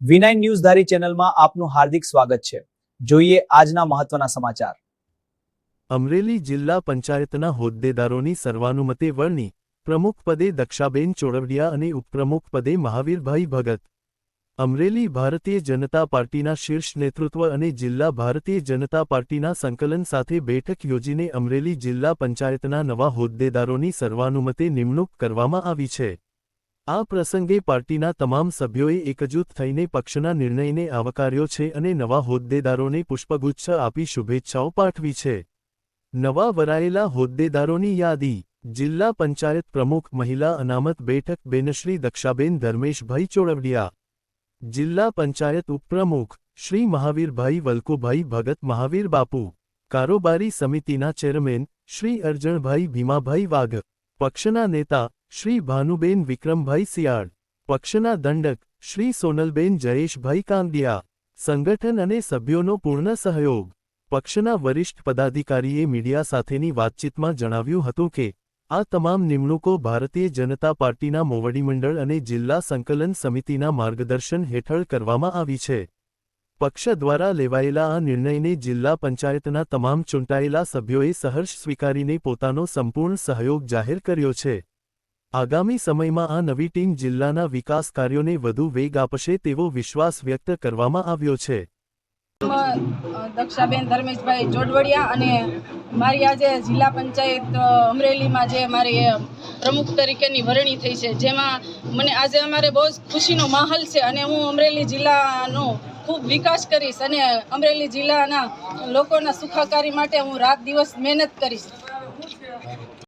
V9 news ધારી ચેનલમાં આપનું હાર્દિક સ્વાગત છે। જોઈએ આજના મહત્વના સમાચાર। અમરેલી જિલ્લા પંચાયતના હોદ્દેદારોની સર્વાનુમતે વરણી પ્રમુખ પદે દક્ષાબેન ચોળવડિયા અને ઉપપ્રમુખ પદે મહાવીરભાઈ ભગત। અમરેલી ભારતીય જનતા પાર્ટીના શીર્ષ નેતૃત્વ અને જિલ્લા ભારતીય જનતા પાર્ટીના સંકલન સાથે બેઠક યોજીને અમરેલી જિલ્લા પંચાયતના નવા હોદ્દેદારોની સર્વાનુમતે નિમણૂક કરવામાં આવી છે। આ પ્રસંગે પાર્ટીના તમામ સભ્યોએ એકજૂથ થઈને પક્ષના નિર્ણયને આવકાર્યો છે અને નવા હોદ્દેદારોને પુષ્પગુચ્છ આપી શુભેચ્છાઓ પાઠવી છે। નવા વરાયેલા હોદ્દેદારોની યાદી। જિલ્લા પંચાયત પ્રમુખ મહિલા અનામત બેઠક બેનશ્રી દક્ષાબેન ધર્મેશભાઈ ચોળવડિયા। જિલ્લા પંચાયત ઉપપ્રમુખ શ્રી મહાવીરભાઈ વલ્કુભાઈ ભગત મહાવીર બાપુ। કારોબારી સમિતિના ચેરમેન શ્રી અરજણભાઈ ભીમાભાઈ વાઘ। પક્ષના નેતા શ્રી ભાનુબેન વિક્રમભાઈ સિયાળ। પક્ષના દંડક શ્રી સોનલબેન જયેશભાઈ કાંગડિયા। સંગઠન અને સભ્યોનો પૂર્ણ સહયોગ। પક્ષના વરિષ્ઠ પદાધિકારીએ મીડિયા સાથેની વાતચીતમાં જણાવ્યું હતું કે આ તમામ નિમણૂકો ભારતીય જનતા પાર્ટીના મોવડીમંડળ અને જિલ્લા સંકલન સમિતિના માર્ગદર્શન હેઠળ કરવામાં આવી છે। પક્ષ દ્વારા લેવાયેલા આ નિર્ણયને જિલ્લા પંચાયતના તમામ ચૂંટાયેલા સભ્યોએ સહર્ષ સ્વીકારીને પોતાનો સંપૂર્ણ સહયોગ જાહેર કર્યો છે। આગામી સમયમાં આ નવી ટીમ જિલ્લાના વિકાસ કાર્યોને વધુ વેગ આપશે તેવો વિશ્વાસ વ્યક્ત કરવામાં આવ્યો છે। દક્ષાબેન ધર્મેશભાઈ ચોળવડિયા અને મારી આજે જિલ્લા પંચાયત અમરેલીમાં જે મારી પ્રમુખ તરીકેની વરણી થઈ છે, જેમાં મને આજે અમારે બહુ જ ખુશીનો માહોલ છે અને હું અમરેલી જિલ્લાનો ખૂબ વિકાસ કરીશ અને અમરેલી જિલ્લાના લોકોના સુખાકારી માટે હું રાત દિવસ મહેનત કરીશ।